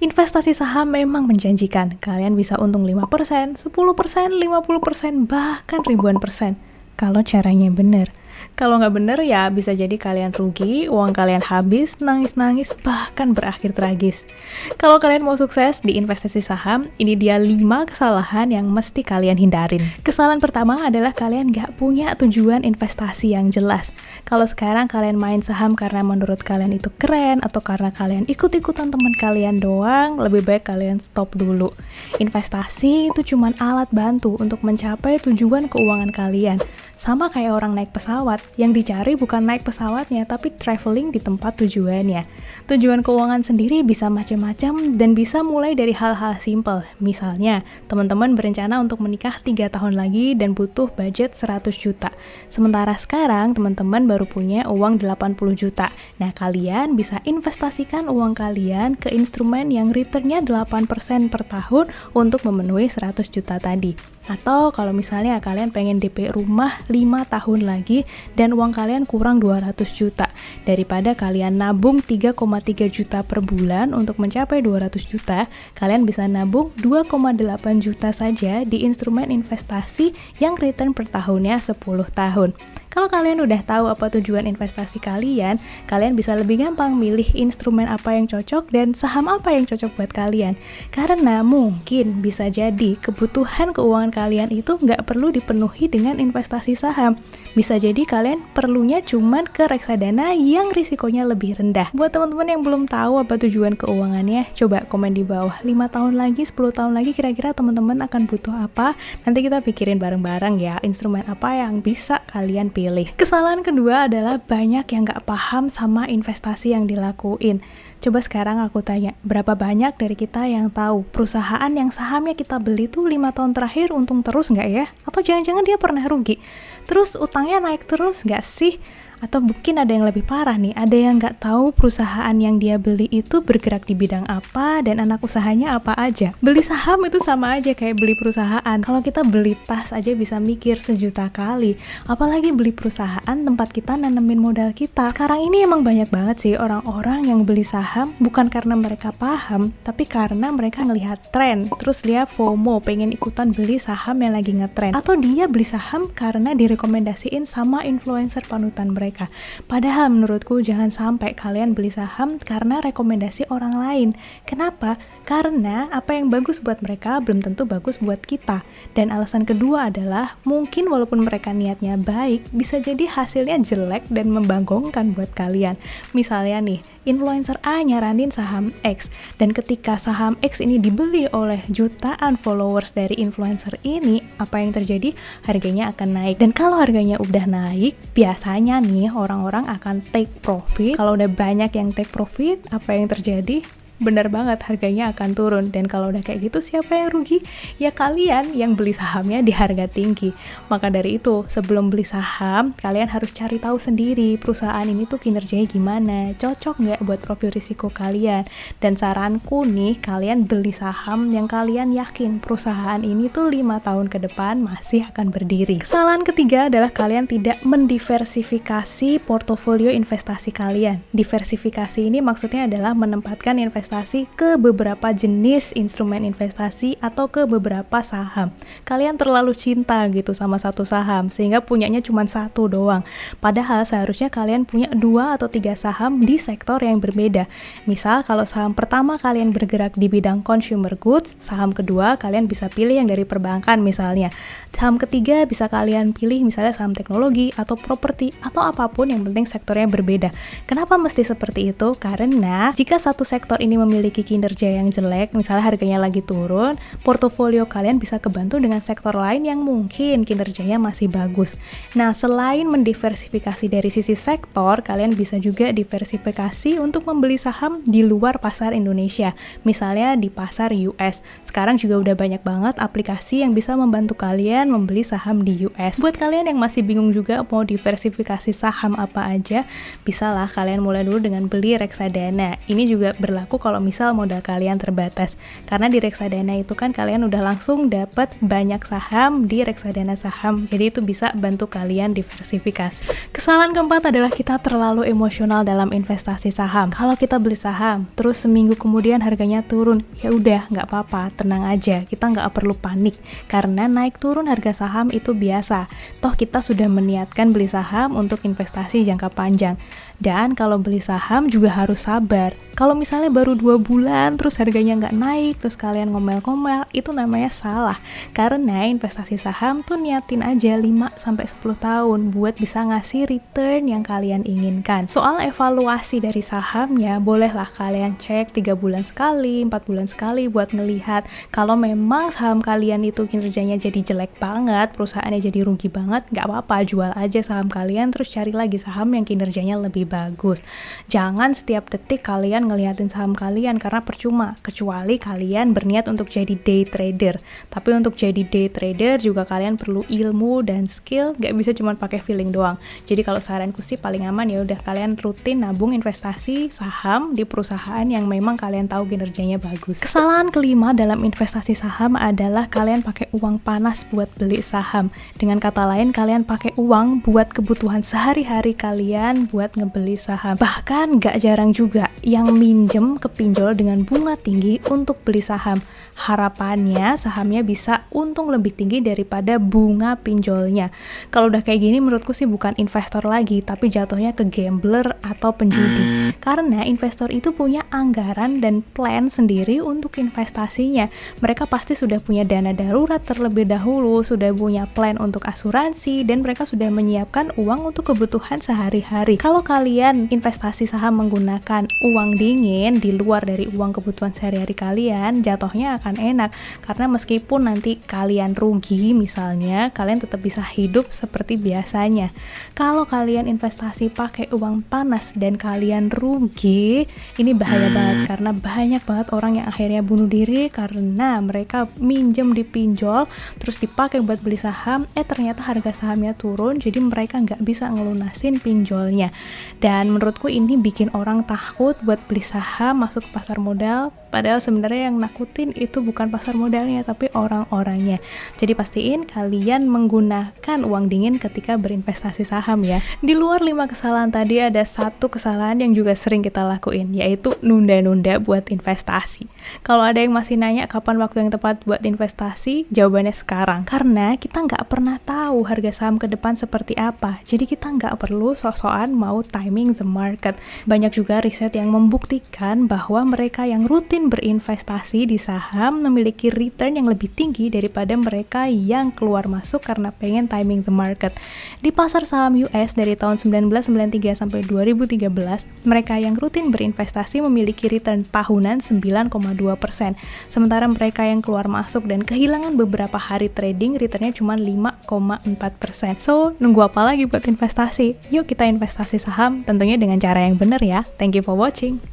Investasi saham memang menjanjikan. Kalian bisa untung 5%, 10%, 50%, bahkan ribuan persen. Kalau caranya benar. Kalau nggak benar ya bisa jadi kalian rugi, uang kalian habis, nangis-nangis, bahkan berakhir tragis. Kalau kalian mau sukses di investasi saham, ini dia 5 kesalahan yang mesti kalian hindarin. Kesalahan pertama adalah kalian nggak punya tujuan investasi yang jelas. Kalau sekarang kalian main saham karena menurut kalian itu keren, atau karena kalian ikut-ikutan teman kalian doang, lebih baik kalian stop dulu. Investasi itu cuma alat bantu untuk mencapai tujuan keuangan kalian. Sama kayak orang naik pesawat, yang dicari bukan naik pesawatnya, tapi traveling di tempat tujuannya. Tujuan keuangan sendiri bisa macam-macam dan bisa mulai dari hal-hal simple. Misalnya, teman-teman berencana untuk menikah 3 tahun lagi dan butuh budget 100 juta. Sementara sekarang, teman-teman baru punya uang 80 juta. Nah, kalian bisa investasikan uang kalian ke instrumen yang returnnya 8% per tahun untuk memenuhi 100 juta tadi. Atau kalau misalnya kalian pengen DP rumah 5 tahun lagi dan uang kalian kurang 200 juta. Daripada kalian nabung 3,3 juta per bulan untuk mencapai 200 juta, kalian bisa nabung 2,8 juta saja di instrumen investasi yang return per tahunnya 10 tahun. Kalau kalian udah tahu apa tujuan investasi kalian bisa lebih gampang milih instrumen apa yang cocok dan saham apa yang cocok buat kalian. Karena mungkin bisa jadi kebutuhan keuangan kalian itu nggak perlu dipenuhi dengan investasi saham. Bisa jadi kalian perlunya cuman ke reksadana yang risikonya lebih rendah. Buat teman-teman yang belum tahu apa tujuan keuangannya, coba komen di bawah. 5 tahun lagi, 10 tahun lagi kira-kira teman-teman akan butuh apa? Nanti kita pikirin bareng-bareng ya, instrumen apa yang bisa kalian pilih. Kesalahan kedua adalah banyak yang nggak paham sama investasi yang dilakuin. Coba sekarang aku tanya, berapa banyak dari kita yang tahu perusahaan yang sahamnya kita beli tuh 5 tahun terakhir untung terus nggak ya? Atau jangan-jangan dia pernah rugi? Terus utangnya naik terus nggak sih? Atau mungkin ada yang lebih parah nih, ada yang nggak tahu perusahaan yang dia beli itu bergerak di bidang apa dan anak usahanya apa aja. Beli saham itu sama aja kayak beli perusahaan. Kalau kita beli tas aja bisa mikir 1.000.000 kali, apalagi beli perusahaan tempat kita nanemin modal kita. Sekarang ini emang banyak banget sih orang-orang yang beli saham bukan karena mereka paham, tapi karena mereka ngelihat tren, terus dia FOMO, pengen ikutan beli saham yang lagi ngetren. Atau dia beli saham karena direkomendasiin sama influencer panutan mereka. Padahal menurutku jangan sampai kalian beli saham karena rekomendasi orang lain. Kenapa? Karena apa yang bagus buat mereka belum tentu bagus buat kita. Dan alasan kedua adalah mungkin walaupun mereka niatnya baik, bisa jadi hasilnya jelek dan membangkongkan buat kalian. Misalnya nih, influencer A nyaranin saham X, dan ketika saham X ini dibeli oleh jutaan followers dari influencer ini, apa yang terjadi? Harganya akan naik. Dan kalau harganya udah naik, biasanya nih orang-orang akan take profit. Kalau udah banyak yang take profit, apa yang terjadi? Benar banget, harganya akan turun. Dan kalau udah kayak gitu, siapa yang rugi? Ya kalian yang beli sahamnya di harga tinggi. Maka dari itu, sebelum beli saham, kalian harus cari tahu sendiri perusahaan ini tuh kinerjanya gimana, cocok nggak buat profil risiko kalian. Dan saranku nih, kalian beli saham yang kalian yakin perusahaan ini tuh 5 tahun ke depan masih akan berdiri. Kesalahan ketiga adalah kalian tidak mendiversifikasi portofolio investasi kalian. Diversifikasi ini maksudnya adalah menempatkan investasi ke beberapa jenis instrumen investasi atau ke beberapa saham. Kalian terlalu cinta gitu sama satu saham sehingga punyanya cuma satu doang. Padahal seharusnya kalian punya 2 atau 3 saham di sektor yang berbeda. Misal kalau saham pertama kalian bergerak di bidang consumer goods, saham kedua kalian bisa pilih yang dari perbankan misalnya. Saham ketiga bisa kalian pilih misalnya saham teknologi atau properti atau apapun, yang penting sektornya berbeda. Kenapa mesti seperti itu? Karena jika satu sektor ini memiliki kinerja yang jelek, misalnya harganya lagi turun, portofolio kalian bisa kebantu dengan sektor lain yang mungkin kinerjanya masih bagus. Nah, selain mendiversifikasi dari sisi sektor, kalian bisa juga diversifikasi untuk membeli saham di luar pasar Indonesia, misalnya di pasar US. Sekarang juga udah banyak banget aplikasi yang bisa membantu kalian membeli saham di US. Buat kalian yang masih bingung juga mau diversifikasi saham apa aja, bisalah kalian mulai dulu dengan beli reksadana. Ini juga berlaku kalau kalau misal modal kalian terbatas. Karena di reksadana itu kan kalian udah langsung dapat banyak saham di reksadana saham, jadi itu bisa bantu kalian diversifikasi. Kesalahan keempat adalah kita terlalu emosional dalam investasi saham. Kalau kita beli saham, terus seminggu kemudian harganya turun, ya udah nggak apa-apa, tenang aja, kita nggak perlu panik, karena naik turun harga saham itu biasa. Toh kita sudah meniatkan beli saham untuk investasi jangka panjang. Dan kalau beli saham juga harus sabar. Kalau misalnya baru 2 bulan terus harganya nggak naik, terus kalian ngomel-ngomel, itu namanya salah. Karena investasi saham tuh niatin aja 5-10 tahun buat bisa ngasih return yang kalian inginkan. Soal evaluasi dari sahamnya, bolehlah kalian cek 3 bulan sekali, 4 bulan sekali buat ngelihat. Kalau memang saham kalian itu kinerjanya jadi jelek banget, perusahaannya jadi rugi banget, nggak apa-apa, jual aja saham kalian terus cari lagi saham yang kinerjanya lebih bagus. Jangan setiap detik kalian ngeliatin saham kalian karena percuma, kecuali kalian berniat untuk jadi day trader. Tapi untuk jadi day trader juga kalian perlu ilmu dan skill, gak bisa cuma pakai feeling doang. Jadi kalau saranku sih paling aman ya udah kalian rutin nabung investasi saham di perusahaan yang memang kalian tahu kinerjanya bagus. Kesalahan kelima dalam investasi saham adalah kalian pakai uang panas buat beli saham. Dengan kata lain, kalian pakai uang buat kebutuhan sehari-hari kalian buat ngebeli saham. Bahkan gak jarang juga yang minjem ke pinjol dengan bunga tinggi untuk beli saham. Harapannya sahamnya bisa untung lebih tinggi daripada bunga pinjolnya. Kalau udah kayak gini menurutku sih bukan investor lagi, tapi jatuhnya ke gambler atau penjudi. Karena investor itu punya anggaran dan plan sendiri untuk investasinya. Mereka pasti sudah punya dana darurat terlebih dahulu, sudah punya plan untuk asuransi, dan mereka sudah menyiapkan uang untuk kebutuhan sehari-hari. Kalau kalian investasi saham menggunakan uang dingin di luar dari uang kebutuhan sehari-hari kalian, jatuhnya akan enak. Karena meskipun nanti kalian rugi misalnya, kalian tetap bisa hidup seperti biasanya. Kalau kalian investasi pakai uang panas dan kalian rugi, ini bahaya banget karena banyak banget orang yang akhirnya bunuh diri karena mereka minjem di pinjol terus dipakai buat beli saham, ternyata harga sahamnya turun, jadi mereka nggak bisa ngelunasin pinjolnya. Dan menurutku ini bikin orang takut buat beli saham, masuk ke pasar modal, padahal sebenarnya yang nakutin itu bukan pasar modalnya tapi orang-orangnya. Jadi pastiin kalian menggunakan uang dingin ketika berinvestasi saham ya. Di luar 5 kesalahan tadi ada satu kesalahan yang juga sering kita lakuin, yaitu nunda-nunda buat investasi. Kalau ada yang masih nanya kapan waktu yang tepat buat investasi, jawabannya sekarang. Karena kita nggak pernah tahu harga saham ke depan seperti apa. Jadi kita nggak perlu sok-sokan mau timing the market. Banyak juga riset yang membuktikan bahwa mereka yang rutin berinvestasi di saham memiliki return yang lebih tinggi daripada mereka yang keluar masuk karena pengen timing the market. Di pasar saham US dari tahun 1993 sampai 2013, mereka yang rutin berinvestasi memiliki return tahunan 9,2%. Sementara mereka yang keluar masuk dan kehilangan beberapa hari trading, returnnya cuma 5,4%. So, nunggu apa lagi buat investasi? Yuk kita investasi saham, tentunya dengan cara yang benar ya. Thank you for watching.